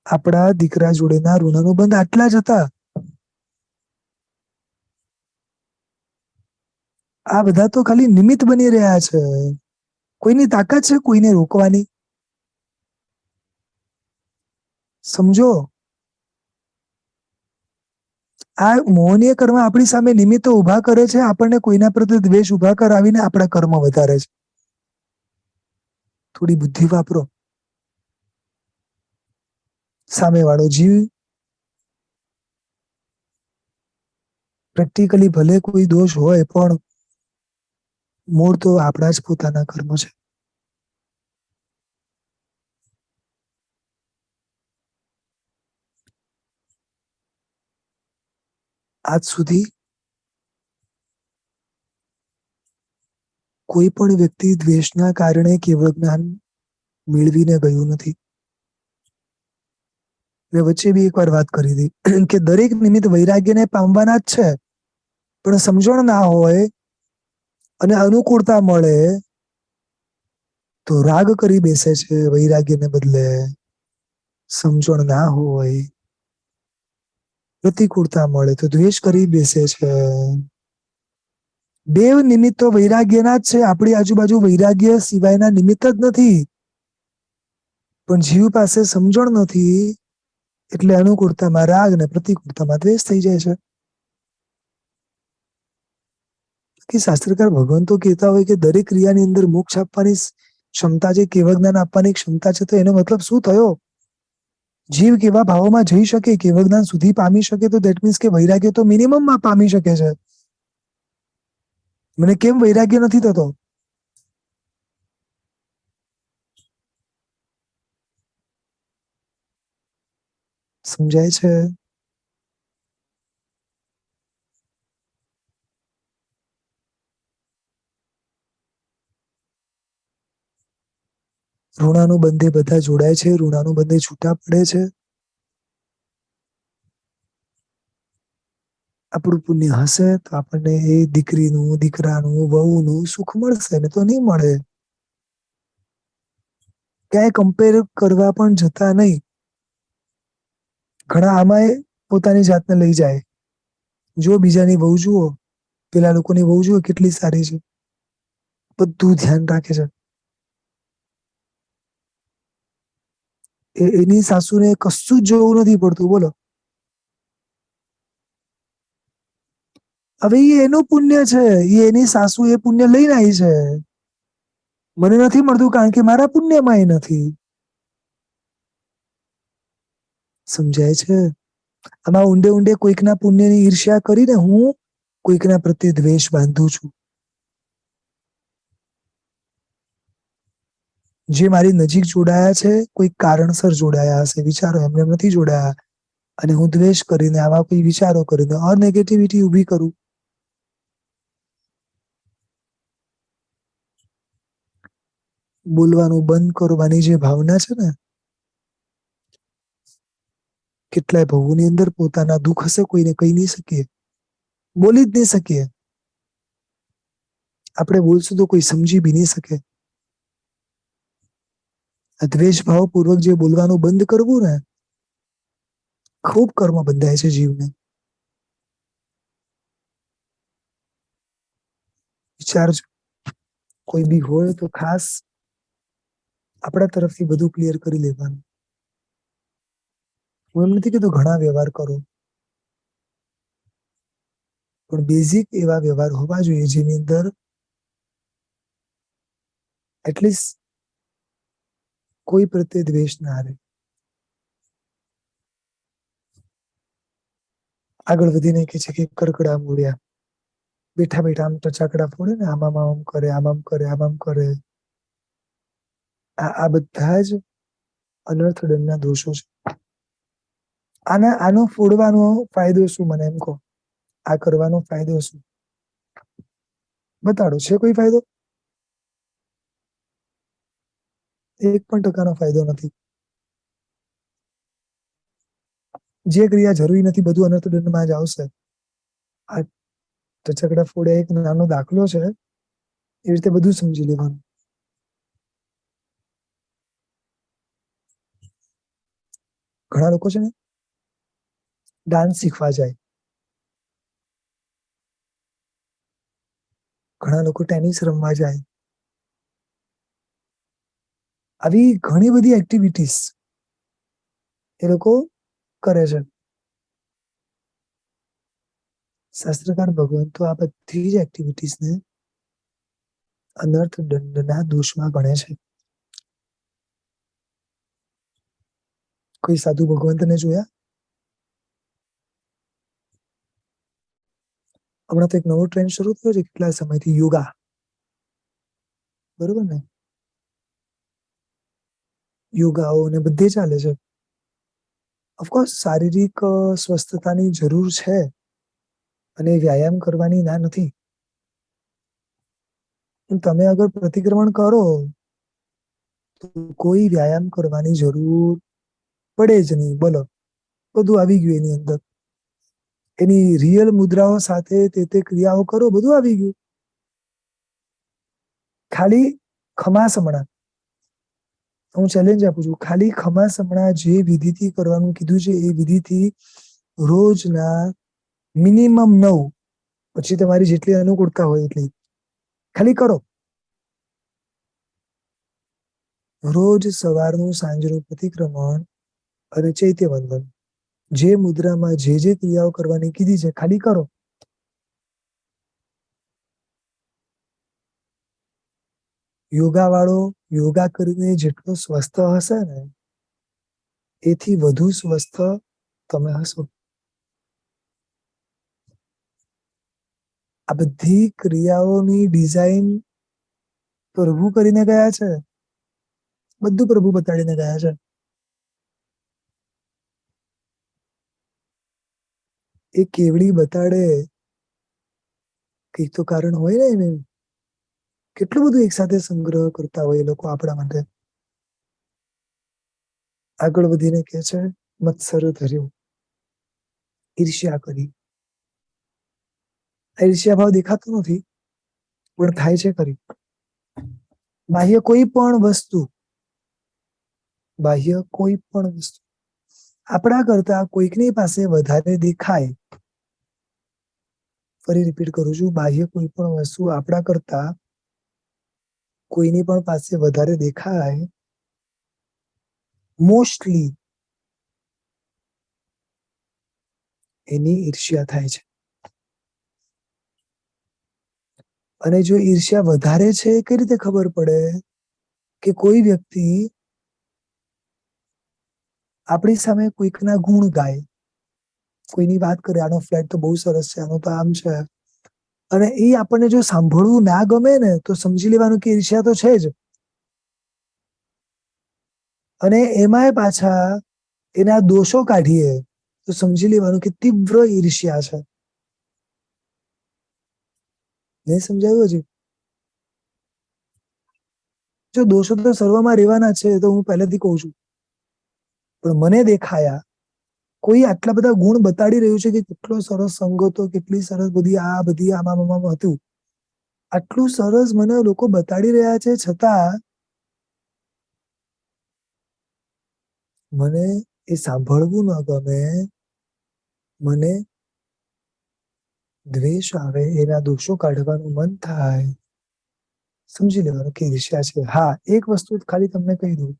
આપણા દીકરા જોડેના ઋણાનો બંધ આટલા જ હતા. આ બધા તો ખાલી નિમિત્ત બની રહ્યા છે. કોઈની તાકાત છે કોઈને રોકવાની? સમજો, આ મોહનીય કર્મ આપણી સામે નિમિત્તો ઉભા કરે છે, આપણને કોઈના પ્રત્યે દ્વેષ ઉભા કરાવીને આપણા કર્મ વધારે છે. થોડી બુદ્ધિ વાપરો. સામેવાળો જીવ પ્રેક્ટિકલી ભલે કોઈ દોષ હોય પણ મૂળ તો આપણા જ પોતાના કર્મ છે. આજ સુધી કોઈ પણ વ્યક્તિ દ્વેષના કારણે કેવળ જ્ઞાન મેળવીને ગયું નથી. મેં વચ્ચે બી એકવાર વાત કરી હતી કે દરેક નિમિત્ત વૈરાગ્યને પામવાના જ છે, પણ સમજણ ના હોય અને અનુકૂળતા મળે તો રાગ કરી બેસે છે વૈરાગ્યને બદલે. સમજણ ના હોય, પ્રતિકૂળતા મળે તો દ્વેષ કરી બેસે છે. દેવ નિમિત્તો વૈરાગ્યના જ છે. આપણી આજુબાજુ વૈરાગ્ય સિવાયના નિમિત્ત જ નથી. પણ જીવ પાસે સમજણ નથી એટલે અનુકૂળતામાં રાગ ને પ્રતિકૂળતામાં દ્વેષ થઈ જાય છે. કે શાસ્ત્રકાર ભગવાન તો કહેતા હોય કે દરેક ક્રિયાની અંદર મોક્ષ આપવાની ક્ષમતા છે, કેવળ જ્ઞાન આપવાની ક્ષમતા છે, તો એનો મતલબ શું થયો? જીવ કેવા ભાવોમાં જઈ શકે, કેવળ જ્ઞાન સુધી પામી શકે, તો દેટ મીન્સ કે વૈરાગ્ય તો મિનિમમમાં પામી શકે છે. મને કેમ વૈરાગ્ય નથી થતો? સમજાય છે? ઋણાનું બંધે બધા જોડાય છે, ઋણાનું બંધે છૂટા પડે છે. આપણું પુણ્ય હશે તો આપણને એ દીકરીનું, દીકરાનું, વહુનું સુખ મળશે ને તો નહીં મળે. ક્યાંય કમ્પેર કરવા પણ જતા નહીં. ઘણા આમાંય પોતાની જાતને લઈ જાય. જો બીજાની વહુ જુઓ, પેલા લોકોની વહુ જુઓ કેટલી સારી છે. બધું ધ્યાન રાખે છે. એની સાસુને કશું જ જોવું નથી પડતું, બોલો. હવે એ એનું પુણ્ય છે, એ એની સાસુ એ પુણ્ય લઈને આવી છે. મને નથી મળતું કારણ કે મારા પુણ્યમાં એ નથી. સમજાય છે? આમાં ઊંડે ઊંડે કોઈકના પુણ્યની ઈર્ષ્યા કરીને હું કોઈકના પ્રત્યે દ્વેષ બાંધું છું. જે મારી નજીક જોડાયા છે, કોઈ કારણસર જોડાયા હશે. વિચારો, એમને એમ નથી જોડાયા. અને હું દ્વેષ કરીને, આવા કોઈ વિચારો કરીને નેગેટિવિટી ઉભી કરું. બોલવાનું બંધ કરવાની જે ભાવના છે ને, કેટલાય ભવોની અંદર પોતાના દુઃખ હશે, કોઈને કહી નહીં શકીએ, બોલી જ નહીં શકીએ. આપણે બોલશું તો કોઈ સમજી બી નહીં શકે. આ દ્વેષ ભાવ પૂર્વક જે બોલવાનું બંધ કરવું ને, ખૂબ કર્મ બંધાય છે જીવને. વિચારજો, કોઈ બી હોય તો ખાસ આપણા તરફથી બધું ક્લિયર કરી લેવાનું. હું એમ નથી કીધું ઘણા વ્યવહાર કરો, પણ બેઝિક એવા વ્યવહાર હોવા જોઈએ જેની અંદર એટલીસ્ટ કોઈ પ્રત્યે દ્વેષ ના રહે. આગળ વધીને કે છે કે કરકડા મૂળ્યા બેઠા બેઠા આમ ટચાકડા ફોડે ને, આમામ આમ કરે, આમામ કરે, આમામ કરે. આ બધા જ અનર્થ દંડના દોષો છે. આનો ફોડવાનો ફાયદો શું, મને એમ કહો? આ કરવાનો ફાયદો શું? બતાડો, છે કોઈ ફાયદો? એક પણ ટકાનો ફાયદો નથી. જે ક્રિયા જરૂરી નથી બધું અનર્થ દંડમાં જ આવશે. આ ટચકડા ફોડ્યા એક નાનો દાખલો છે, એ રીતે બધું સમજી લેવાનું. ઘણા લોકો છે ને ડાન્સ શીખવા જાય, ઘણા લોકો ટેનિસ રમવા જાય, આવી ઘણી બધી એક્ટિવિટીઝ એ લોકો કરે છે. શાસ્ત્રકાર ભગવાન તો આ બધી જ એક્ટિવિટીઝને અનર્થ દંડના દોષમાં ગણે છે. કોઈ સાધુ ભગવંતને જોયા? હમણાં તો એક નવો ટ્રેન્ડ શરૂ થયો છે કેટલા સમયથી, યોગા. બરોબર ને? યોગાઓ ને બધે ચાલે છે. ઓફકોર્સ શારીરિક સ્વસ્થતાની જરૂર છે અને વ્યાયામ કરવાની ના નથી. તમે અગર પ્રતિક્રમણ કરો તો કોઈ વ્યાયામ કરવાની જરૂર પડે જ નહીં. બોલો, બધું આવી ગયું એની અંદર. એની રિયલ મુદ્રાઓ સાથે તે ક્રિયાઓ કરો, બધું આવી ગયું. ખાલી ખમાસમણા, હું ચેલેન્જ આપું છું, ખાલી ખમાસમણા જે વિધિથી કરવાનું કીધું છે એ વિધિથી રોજના મિનિમમ 9, પછી તમારી જેટલી અનુકૂળતા હોય એટલી, ખાલી કરો. રોજ સવારનું સાંજનું પ્રતિક્રમણ અને ચૈત્યવંદન, જે મુદ્રામાં જે ક્રિયાઓ કરવાની કીધી છે ખાલી કરો. યોગા વાળો યોગા કરીને જેટલો સ્વસ્થ હશે ને એથી વધુ સ્વસ્થ તમે હશો. આ બધી ક્રિયાઓની ડિઝાઇન પ્રભુ કરીને ગયા છે. બધું પ્રભુ બતાડીને ગયા છે. એ કેવડી બતાડે, કઈક તો કારણ હોય ને એને. કેટલું બધું એક સાથે સંગ્રહ કરતા હોય એ લોકો આપણા માટે. આગળ વધીને કે છે, મત્સર ધર્યો, ઈર્ષ્યા કરી. ઈર્ષ્યા ભાવ દેખાતો નથી પણ થાય છે ખરી. બાહ્ય કોઈ પણ વસ્તુ, બાહ્ય કોઈ પણ વસ્તુ આપણા કરતા કોઈકની પાસે વધારે દેખાય. ફરી રિપીટ કરું છું, બાહ્ય કોઈ પણ વસ્તુ આપણા કરતા કોઈની પણ પાસે વધારે દેખાય, મોસ્ટલી એની ઈર્ષ્યા થાય છે. અને જો ઈર્ષ્યા વધારે છે કઈ રીતે ખબર પડે? કે કોઈ વ્યક્તિ આપણી સામે કોઈકના ગુણ ગાય, કોઈની વાત કરે, આનો ફ્લેટ તો બહુ સરસ છે, આનો તો આમ છે, અને એ આપણને જો સાંભળવું ના ગમે ને તો સમજી લેવાનું કે ઈર્ષ્યા તો છે જ. અને એમાંય પાછા એના દોષો કાઢીએ તો સમજી લેવાનું કે તીવ્ર ઈર્ષ્યા છે. નહીં સમજાયું હજી? જો દોષો તો સર્વમાં રહેવાના છે, તો હું પહેલેથી કહું છું. પણ મને દેખાયા કોઈ આટલા બધા ગુણ બતાડી રહ્યું છે કે કેટલો સરસ સંગ હતો, કેટલી સરસ બધી આ બધી આમાં હતું. આટલું સરસ મને લોકો બતાડી રહ્યા છે, છતાં મને એ સાંભળવું ન ગમે. મને દ્વેષ આવે, એના દોષો કાઢવાનું મન થાય. સમજી લેવાનું કે ઈર્ષ્યા છે. હા, એક વસ્તુ ખાલી તમને કહી દઉં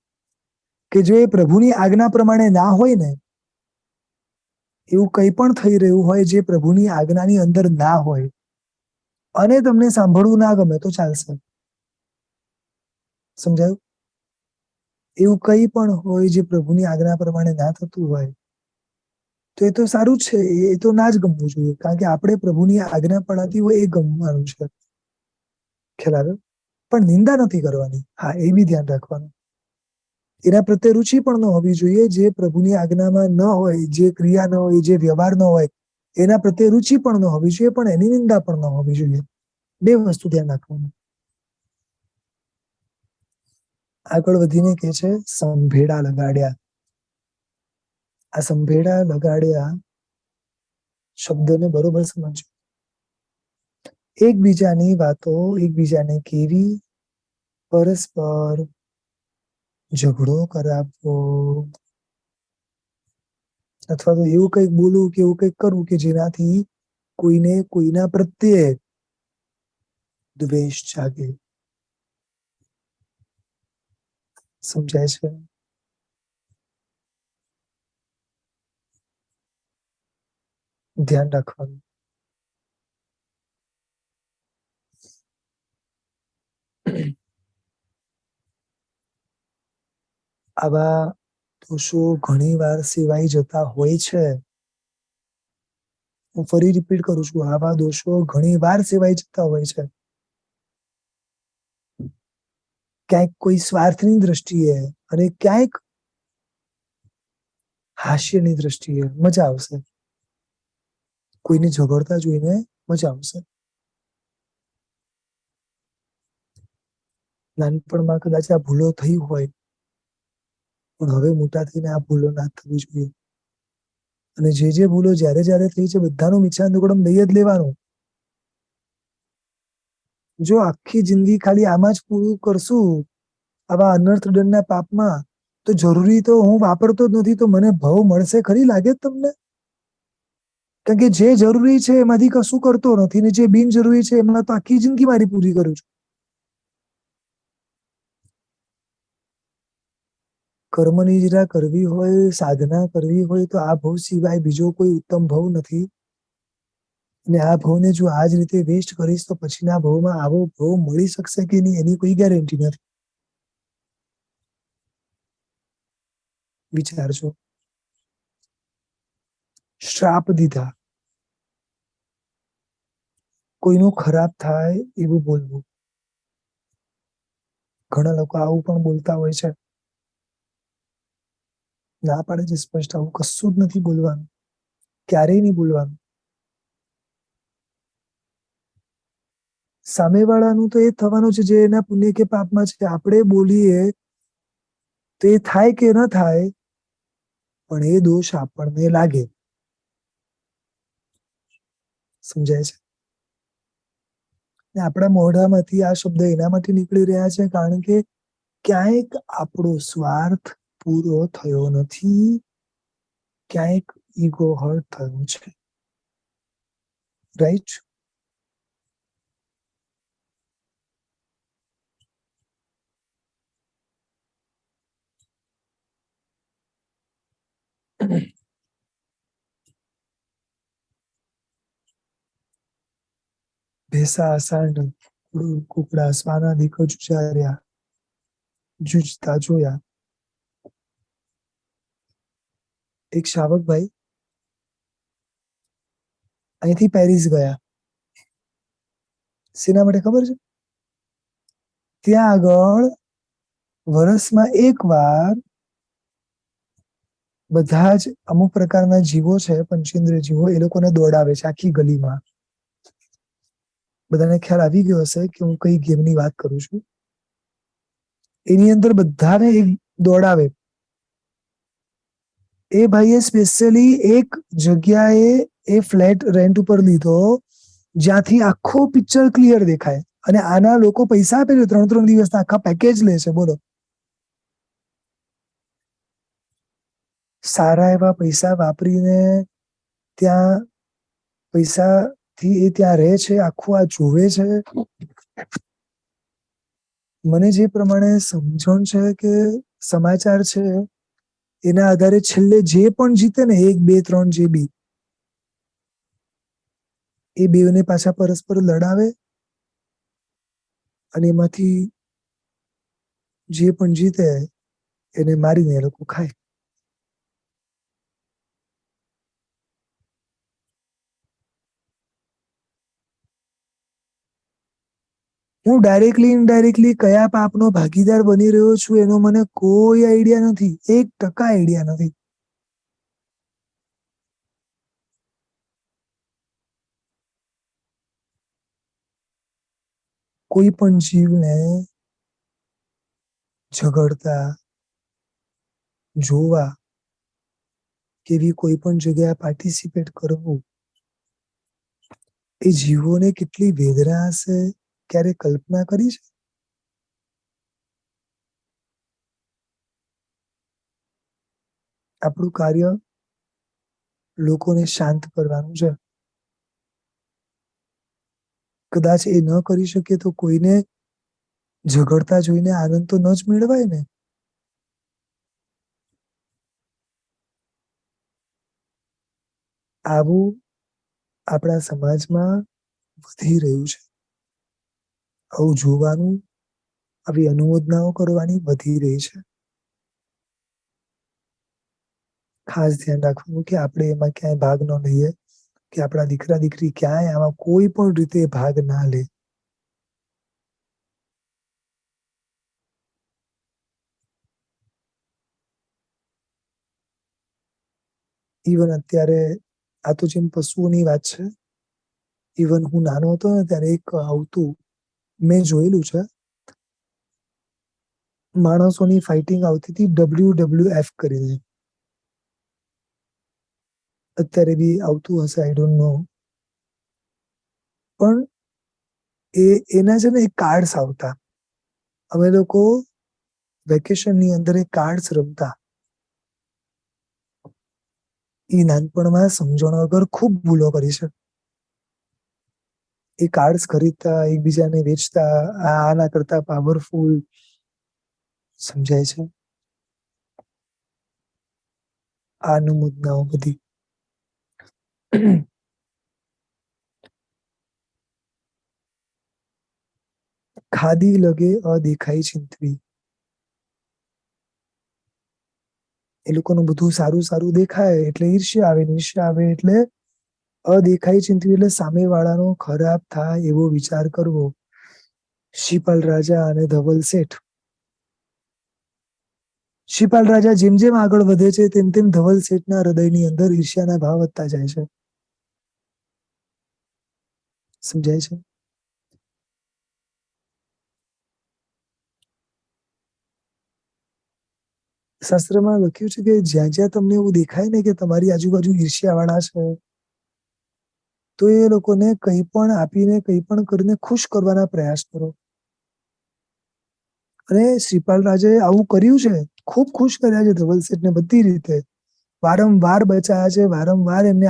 કે જો એ પ્રભુની આજ્ઞા પ્રમાણે ના હોય ને, એવું કંઈ પણ થઈ રહ્યું હોય જે પ્રભુની આજ્ઞાની અંદર ના હોય, અને તમને સાંભળવું ના ગમે તો ચાલશે. સમજાયું? એવું કંઈ પણ હોય જે પ્રભુની આજ્ઞા પ્રમાણે ના થતું હોય, તો એ તો સારું છે, એ તો ના જ ગમવું જોઈએ. કારણ કે આપણે પ્રભુની આજ્ઞા પડાતી હોય એ ગમવાનું છે. ખ્યાલ આવ્યો? પણ નિંદા નથી કરવાની. હા, એ બી ધ્યાન રાખવાનું. એના પ્રત્યે રુચિ પણ ન હોવી જોઈએ. જે પ્રભુની આજ્ઞામાં ન હોય, જે ક્રિયા ન હોય, જે વ્યવહાર ન હોય, એના પ્રત્યે રુચિ પણ ન હોવી જોઈએ, પણ એની નિંદા પણ ન હોવી જોઈએ. બે વસ્તુ ધ્યાન રાખવાનું. આગળ વધીને કે છે, સંભેડા લગાડ્યા. આ સંભેડા લગાડ્યા શબ્દને બરોબર સમજો. એકબીજાની વાતો એકબીજાને કેવી, પરસ્પર ઝઘડો કરાવવો, અથવા તો એવું કંઈક બોલવું કે એવું કંઈક કરવું કે જેનાથી કોઈને કોઈના પ્રત્યે દ્વેષ જાગે. સમજાય છે? ધ્યાન રાખવાનું. આવા દોષો ઘણી વાર સેવાઈ જતા હોય છે. હું ફરી રિપીટ કરું છું, આવા દોષો ઘણી વાર સેવાઈ જતા હોય છે. ક્યાંક કોઈ સ્વાર્થની દ્રષ્ટિએ અને ક્યાંક હાસ્યની દ્રષ્ટિએ મજા આવશે. કોઈને ઝઘડતા જોઈને મજા આવશે. નાનપણમાં કદાચ આ ભૂલો થઈ હોય, પણ હવે મોટા થઈને આ ભૂલો ના થવી જોઈએ. અને જે ભૂલો જ્યારે જ્યારે થઈ છે, બધાનું મિચ્છામિદુક્કડમ લઈ જ લેવાનું. જો આખી જિંદગી ખાલી આમાં જ પૂરું કરશું, આવા અનર્થ દંડના પાપમાં, તો જરૂરી તો હું વાપરતો જ નથી, તો મને ભવ મળશે ખરી? લાગે જ તમને? કારણ કે જે જરૂરી છે એમાંથી કશું કરતો નથી, ને જે બિનજરૂરી છે એમાં તો આખી જિંદગી મારી પૂરી કરું છું. કર્મ નિજરા કરવી હોય, સાધના કરવી હોય, તો આ ભવ સિવાય બીજો કોઈ ઉત્તમ ભવ નથી. અને આ ભવને જો આ જ રીતે વેસ્ટ કરીશ, તો પછીના ભવમાં આવો ભવ મળી શકશે કે નહીં, એની કોઈ ગેરંટી નથી. વિચારજો. શ્રાપ દીધા, કોઈનું ખરાબ થાય એવું બોલવું. ઘણા લોકો આવું પણ બોલતા હોય છે. ના પાડે છે સ્પષ્ટ, આવું કશું જ નથી બોલવાનું, ક્યારેય નહીં બોલવાનું. સામેવાળાનું તો એ થવાનું છે જે એના પુણ્ય કે પાપમાં છે. આપણે બોલીએ તો એ થાય કે ન થાય, પણ એ દોષ આપણને લાગે. સમજાય છે? આપણા મોઢામાંથી આ શબ્દ એના માટે નીકળી રહ્યા છે કારણ કે ક્યાંક આપણો સ્વાર્થ પૂરો થયો નથી, ક્યાંક ઈગો હર્ટ થયું છે. રાઈટ? ભેસા સાંડ કુકડા શ્વાનાદિક જુજાર્યા, જુજતા જોયા. એક શાવકભાઈ અહીંથી પેરિસ ગયા. શેના માટે ખબર છે? ત્યાં આગળ વર્ષમાં એક વાર બધા જ અમુક પ્રકારના જીવો છે, પંચેન્દ્રિય જીવો, એ લોકોને દોડાવે છે આખી ગલીમાં. બધાને ખ્યાલ આવી ગયો હશે કે હું કઈ ગેમની વાત કરું છું. એની અંદર બધાને એક દોડાવે. એ ભાઈએ સ્પેશિયલી એક જગ્યાએ એ ફ્લેટ રેન્ટ ઉપર લીધો, જ્યાંથી આખો પિક્ચર ક્લિયર દેખાય. અને આના લોકો પૈસા આપે છે, 3-3 દિવસના આખા પેકેજ લે છે. બોલો. સારા એવા પૈસા વાપરીને ત્યાં પૈસાથી એ ત્યાં રહે છે, આખું આ જોવે છે. મને જે પ્રમાણે સમજણ છે કે સમાચાર છે, એના આધારે છેલ્લે જે પણ જીતે ને 1, 2, 3 જે બી, એ બેવને પાછા પરસ્પર લડાવે અને એમાંથી જે પણ જીતે એને મારીને એ લોકો ખાય. હું ડાયરેક્ટલી ઇનડાયરેક્ટલી કયા પાપનો ભાગીદાર બની રહ્યો છું એનો મને કોઈ આઈડિયા નથી, 1% આઈડિયા નથી. કોઈ પણ જીવને ઝઘડતા જોવા કે એવી કોઈ પણ જગ્યાએ પાર્ટિસિપેટ કરવું, એ જીવોને કેટલી વેદના હશે, ક્યારે કલ્પના કરી છે? આપણું કાર્ય લોકોને શાંત કરવાનું છે. કદાચ એ ન કરી શકે તો કોઈને ઝઘડતા જોઈને આનંદ તો ન જ મેળવાય ને. આવું આપણા સમાજમાં વધી રહ્યું છે. આવું જોવાનું, આવી અનુમોદનાઓ કરવાની વધી રહી છે. ખાસ ધ્યાન રાખવાનું કે આપણે એમાં ક્યાંય ભાગ ન લઈએ, કે આપણા દીકરા દીકરી ક્યાંય આમાં કોઈ પણ રીતે ભાગ ના લે. ઇવન અત્યારે આ તો જેમ પશુઓની વાત છે, ઇવન હું નાનો હતો ને ત્યારે એક આવતું મેં જોયેલું છે, માણસોની ફાઇટિંગ આવતી હતી WWF કરીને. અત્યારે બી આવતું હશે, આઈ ડોન્ટ નો. પણ એના છે ને એક કાર્ડ્સ આવતા. અમે લોકો વેકેશન ની અંદર એ કાર્ડ્સ રમતા. એ નાનપણમાં સમજણ વગર ખૂબ ભૂલો કરી છે. એ કાર્ડ્સ ખરીદતા, એકબીજાને વેચતા, આના કરતા પાવરફુલ. સમજાય છે? આ અનુમોદનાઓ બધી. ખાધી લગે અદેખાઈ ચિંતવી. એ લોકોનું બધું સારું સારું દેખાય એટલે ઈર્ષ્યા આવે, ઈર્ષ્યા આવે એટલે અદેખાઈ ચિંતવી એટલે સામે વાળાનો ખરાબ થાય એવો વિચાર કરવો. શિપાલ રાજા અને ધવલ શેઠ. શિપાલ રાજા જેમ જેમ આગળ વધે છે તેમ તેમ ધવલ શેઠના હૃદયની અંદર ઈર્ષ્યાના ભાવ વધતા જાય છે. સમજાય છે? શાસ્ત્રમાં લખ્યું છે કે જ્યાં જ્યાં તમને એવું દેખાય ને કે તમારી આજુબાજુ ઈર્ષ્યાવાળા છે, તો એ લોકોને કંઈ પણ આપીને, કંઈ પણ કરીને ખુશ કરવાના પ્રયાસ કરો. અને શ્રીપાલ રાજાએ આવું કર્યું છે, ખૂબ ખુશ કર્યા છે ધવલ શેઠને બધી રીતે. વારંવાર બચાયા છે, વારંવાર એમને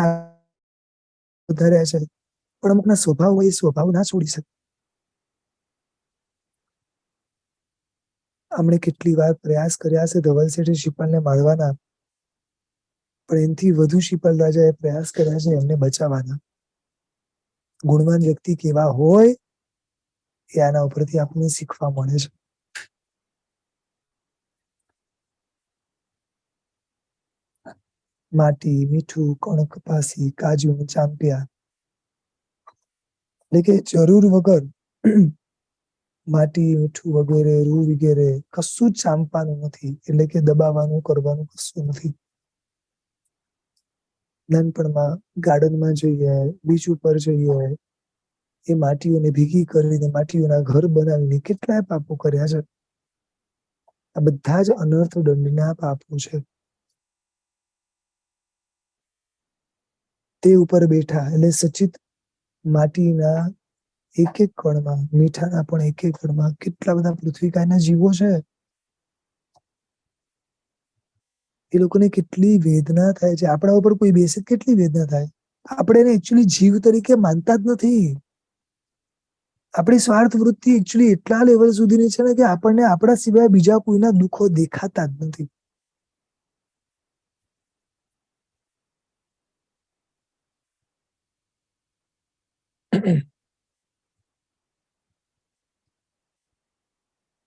વધાર્યા છે. પણ અમુકના સ્વભાવ હોય, એ સ્વભાવ ના છોડી શકે. આમણે કેટલી વાર પ્રયાસ કર્યા છે ધવલ શેઠે શિપાલને મારવાના, પણ એનાથી વધુ શિપાલ રાજાએ પ્રયાસ કર્યા છે એમને બચાવવાના. ગુણવાન વ્યક્તિ કેવા હોય એ આના ઉપરથી આપણને શીખવા મળે છે. માટી, મીઠું, કણ કપાસી, કાજુ, ચાંપિયા. એટલે કે જરૂર વગર માટી, મીઠું વગેરે, રૂ વગેરે કશું જ ચાંપવાનું નથી. એટલે કે દબાવવાનું, કરવાનું કશું નથી. નાનપણમાં ગાર્ડનમાં જઈએ, બીચ ઉપર જઈએ, એ માટીઓને ભેગી કરીને માટીઓના ઘર બનાવીને કેટલાય પાપો કર્યા છે. આ બધા જ અનર્થ દંડના પાપો છે. તે ઉપર બેઠા એટલે સચિત માટીના એક એક કણમાં, મીઠાના પણ એક એક કણમાં કેટલા બધા પૃથ્વીકાયના જીવો છે. એ લોકોને કેટલી વેદના થાય છે. આપણા ઉપર કોઈ બેસે કેટલી વેદના થાય. આપણે એને એકચ્યુઅલી જીવ તરીકે માનતા જ નથી. આપણી સ્વાર્થ વૃત્તિ એકચ્યુઅલી એટલા લેવલ સુધીની છે ને કે આપણને આપણા સિવાય બીજા કોઈના દુઃખો દેખાતા જ નથી.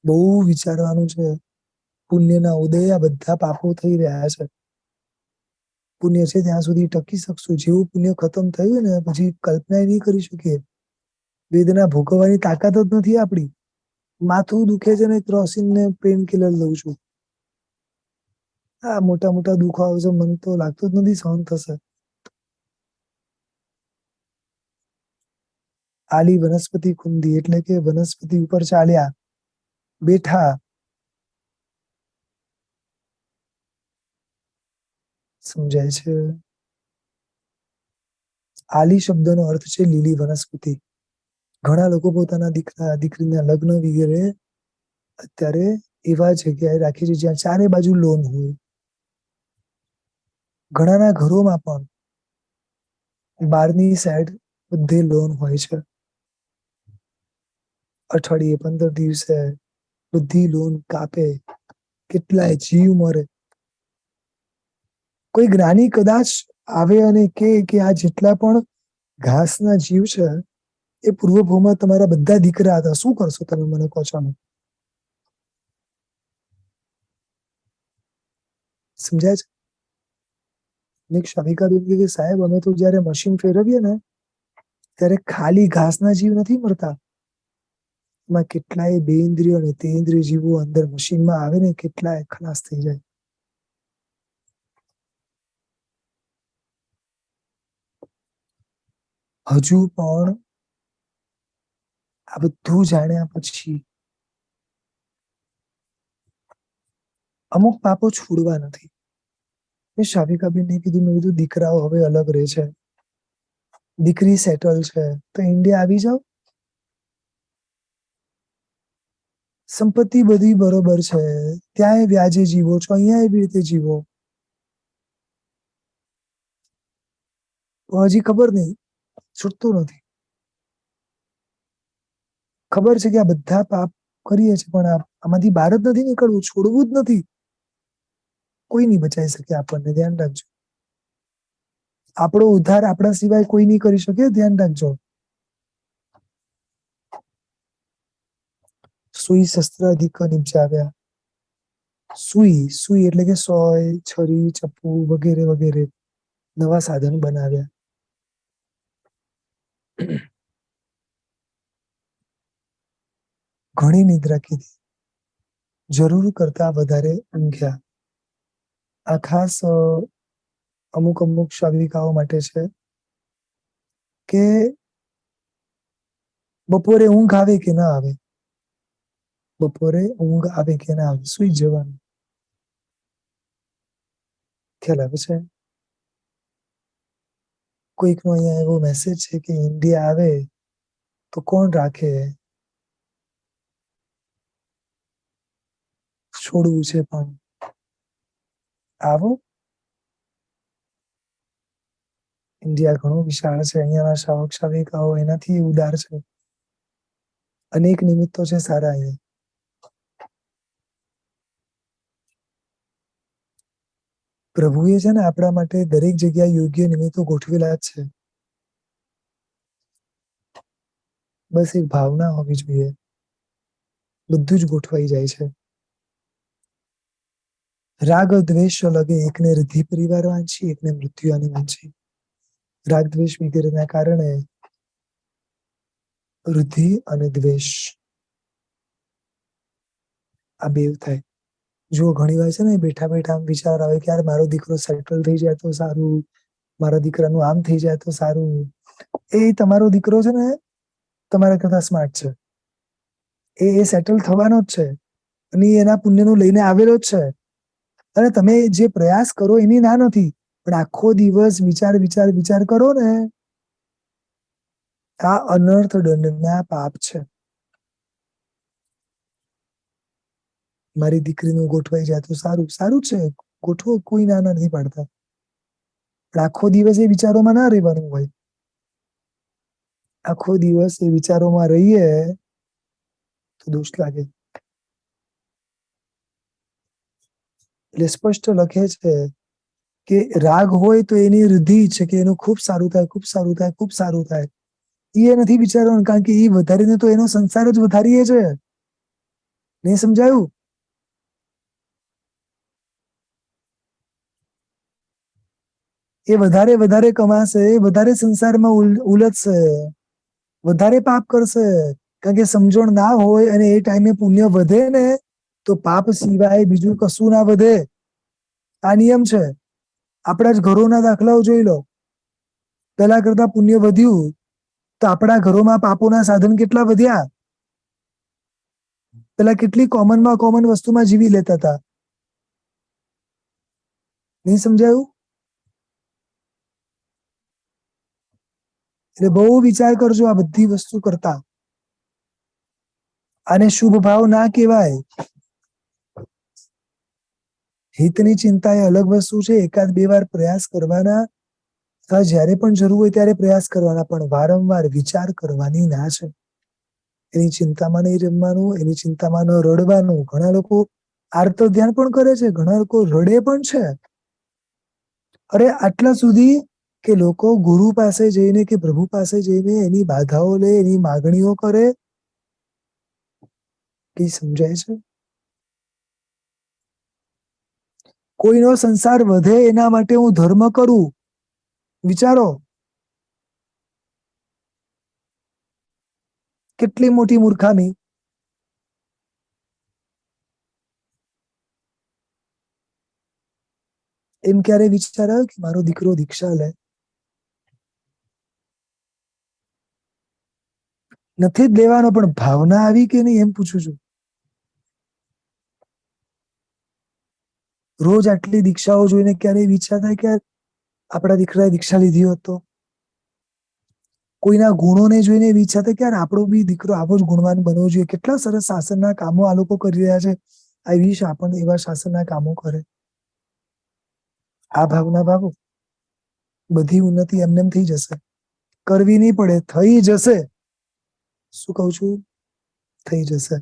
બહુ વિચારવાનું છે. પુણ્યના ઉદય આ બધા પાપો થઈ રહ્યા છે. પુણ્ય છે ત્યાં સુધી ટકી શકશું. જેવું પુણ્ય ખતમ થયું ને પછી કલ્પના નહીં કરી શકીએ. વેદના ભોગવવાની તાકાત જ નથી આપણી. માથું દુખે છે ને ક્રોસિન ને પેન કિલર લઉં છું. આ મોટા મોટા દુખો આવશે મને તો લાગતું જ નથી સહન થશે. આલી વનસ્પતિ કુંડી એટલે કે વનસ્પતિ ઉપર ચાલ્યા, બેઠા. સમજાય છે? આલી શબ્દનો અર્થ છે લીલી વનસ્પતિ. ઘણા લોકો પોતાના દીકરા દીકરીના લગ્ન વગેરે અત્યારે એવા જગ્યાએ રાખે છે જ્યાં ચારે બાજુ લોન હોય. ઘણાના ઘરોમાં પણ બારની સાઈડ બધે લોન હોય છે. અઠવાડિયે 15 દિવસે બધી લોન કાપે. કેટલાય જીવ મરે. કોઈ જ્ઞાની કદાચ આવે અને કે આ જેટલા પણ ઘાસના જીવ છે એ પૂર્વભૂમાં તમારા બધા દીકરા હતા. શું કરશો તમે મને કહો છો? સમજાય છે? શાલિકાબેન કે સાહેબ અમે તો જયારે મશીન ફેરવીએ ને ત્યારે ખાલી ઘાસના જીવ નથી મળતા, એમાં કેટલાય બેઇન્દ્રિય અને તેન્દ્રિય જીવો અંદર મશીનમાં આવે ને કેટલાય ખલાસ થઈ જાય. હજુ પણ આ બધું જાણ્યા પછી અમુક પાપો છોડવા નથી. મેં શાવિકાબેનને કીધું, મેં કીધું દીકરાઓ હવે અલગ રહે છે, દીકરી સેટલ છે, તો ઇન્ડિયા આવી જાઓ, સંપત્તિ બધી બરોબર છે, ત્યાંય વ્યાજે જીવો છો, અહીંયા એવી રીતે જીવો. હજી ખબર નહીં, છૂટતું નથી. ખબર છે કે આ બધા પાપ કરીએ છીએ, પણ આમાંથી બહાર જ નથી નીકળવું, છોડવું જ નથી. કોઈ નહીં બચાવી શકે આપણને, ધ્યાન રાખજો. આપણો ઉદ્ધાર આપણા સિવાય કોઈ નહીં કરી શકે, ધ્યાન રાખજો. સુઈ શસ્ત્ર અધિક નિપજાવ્યા. સુઈ એટલે કે સોય, છરી, ચપ્પુ વગેરે વગેરે નવા સાધન બનાવ્યા. ઘણી નિદ્રા કીધી, જરૂર કરતા વધારે ઊંઘ્યા. આ ખાસ અમુક શાવિકાઓ માટે છે કે બપોરે ઊંઘ આવે કે ના આવે, બપોરે ઊંઘ આવે કે ના આવે, સુઈ જવાનું. ખ્યાલ આવે છે? કોઈકનો અહીંયા એવો મેસેજ છે કે ઇન્ડિયા આવે તો કોણ રાખે, છોડવું છે પણ આવો. ઇન્ડિયા ઘણું વિશાળ છે, અહીંયાના શાવક શાવિકાઓ એનાથી ઉદાર છે, અનેક નિમિત્તો છે સારા અહીંયા. પ્રભુએ છે ને આપણા માટે દરેક જગ્યાએ યોગ્ય નિમિત્તો ગોઠવેલા જ છે. બસ એક ભાવના હોવી જોઈએ, બધું જ ગોઠવાઈ જાય છે. રાગ દ્વેષ લગે, એકને રિદ્ધિ પરિવાર વાંચી, એકને મૃત્યુની વાંચી. રાગ દ્વેષ વગેરેના કારણે વૃદ્ધિ અને દ્વેષ આ બે થાય. જો ઘણી વાર છે ને બેઠા બેઠા આમ વિચાર આવે કે યાર મારો દીકરો સેટલ થઈ જાય તો સારું, મારા દીકરાનું આમ થઈ જાય તો સારું. એ તમારો દીકરો છે ને તમારા કરતા સ્માર્ટ છે, એ સેટલ થવાનો જ છે અને એના પુણ્યનું લઈને આવેલો જ છે. અને તમે જે પ્રયાસ કરો એની ના નથી, પણ આખો દિવસ વિચાર કરો ને, આ અનર્થ દંડના પાપ છે. મારી દીકરીનું ગોઠવાઈ જાય તો સારું, સારું છે, ગોઠવો, કોઈ ના નથી પાડતા, પણ આખો દિવસ એ વિચારોમાં ના રહેવાનું હોય. આખો દિવસ એ વિચારોમાં રહીએ તો દોષ લાગે. એટલે સ્પષ્ટ લખે છે કે રાગ હોય તો એની વૃદ્ધિ છે કે એનું ખૂબ સારું થાય, ખૂબ સારું થાય, ખૂબ સારું થાય. એ નથી વિચારવાનું, કારણ કે એ વધારીને તો એનો સંસાર જ વધારીએ છે. નહીં સમજાયું? એ વધારે કમાશે, વધારે સંસારમાં ઉલझશે, વધારે પાપ કરશે. કારણ કે સમજણ ના હોય અને એ ટાઈમે પુણ્ય વધે ને તો પાપ સિવાય બીજું કશું ના વધે. આ નિયમ છે. આપણા જ ઘરોના દાખલાઓ જોઈ લો. પેલા કરતા પુણ્ય વધ્યું તો આપણા ઘરોમાં પાપોના સાધન કેટલા વધ્યા. પેલા કેટલી કોમનમાં કોમન વસ્તુમાં જીવી લેતા હતા. નહીં સમજાયું? એટલે બહુ વિચાર કરજો આ બધી વસ્તુ કરતા. આને શુભ ભાવ ના કહેવાય. હિતની ચિંતા એ અલગ વસ્તુ છે. એકાદ બે વાર પ્રયાસ કરવાના, અથવા જ્યારે પણ જરૂર હોય ત્યારે પ્રયાસ કરવાના, પણ વારંવાર વિચાર કરવાની ના છે. એની ચિંતામાં નહીં રમવાનું, એની ચિંતામાં ન રડવાનું. ઘણા લોકો આર્ત ધ્યાન પણ કરે છે, ઘણા લોકો રડે પણ છે. અરે આટલા સુધી કે લોકો ગુરુ પાસે જઈને કે પ્રભુ પાસે જઈને એની બાધાઓ લે, એની માગણીઓ કરે. કઈ સમજાય છે? કોઈનો સંસાર વધે એના માટે હું ધર્મ કરું. વિચારો કેટલી મોટી મૂર્ખામી. એમ ક્યારે વિચાર આવ્યો કે મારો દીકરો દીક્ષા લે? નથી જ લેવાનો, પણ ભાવના આવી કે નહીં એમ પૂછું છું. રોજ આટલી દીક્ષાઓ જોઈને ક્યારેય વિચાર થાય કે આપણા દીકરાએ દીક્ષા લીધી હોત તો? કોઈના ગુણોને જોઈને વિચાર થાય કે યાર આપણો બી દીકરો આવો જ ગુણવાન બનવો જોઈએ. કેટલા સરસ શાસનના કામો આ લોકો કરી રહ્યા છે. આઈ વિશ આપણને એવા શાસનના કામો કરે. આ ભાવના ભાવો, બધી ઉન્નતિ એમને થઈ જશે. કરવી નહીં પડે, થઈ જશે. શું કહું છું? થઈ જશે.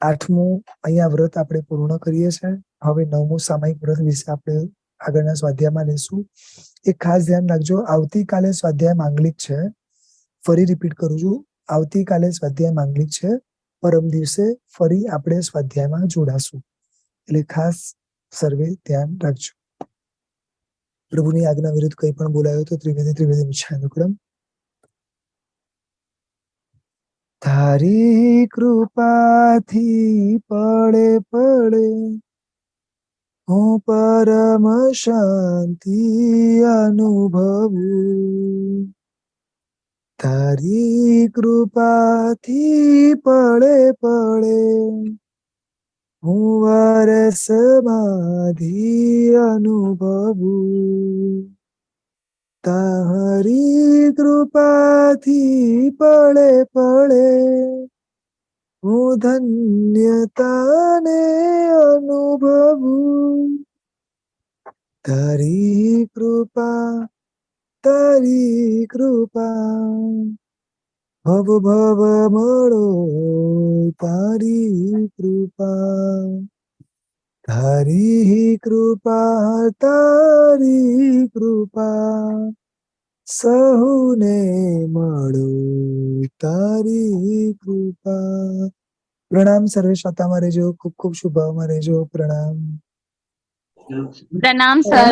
8મું અહીંયા વ્રત આપણે પૂર્ણ કરીએ છીએ. હવે 9મું સામાયિક વ્રત વિશે આપણે આગળના સ્વાધ્યાયમાં લેશું. એક ખાસ ધ્યાન રાખજો, આવતીકાલે સ્વાધ્યાય માંગલિક છે. ફરી રિપીટ કરું છું, આવતીકાલે સ્વાધ્યાય માંગલિક છે. પરમ દિવસે ફરી આપણે સ્વાધ્યાયમાં જોડાશું. એટલે ખાસ સર્વે ધ્યાન રાખજો. પ્રભુની આજ્ઞા વિરુદ્ધ કંઈ પણ બોલાયો તો ત્રિવેદી મિચ્છામિ. તારી કૃપાથી પડે પડે હું પરમ શાંતિ અનુભવું. તારી કૃપાથી પડે પડે હું વરસમાધિ અનુભવું. તારી કૃપાથી પડે પડે હું ધન્યતાને અનુભવું. તારી કૃપા ભવ ભવ મળો તારી કૃપા. તારી કૃપા સહુને મળો તારી કૃપા. પ્રણામ. સર્વે શાતામાં રહેજો. ખૂબ ખૂબ શુભમાં રહેજો. પ્રણામ.
પ્રણામ સર.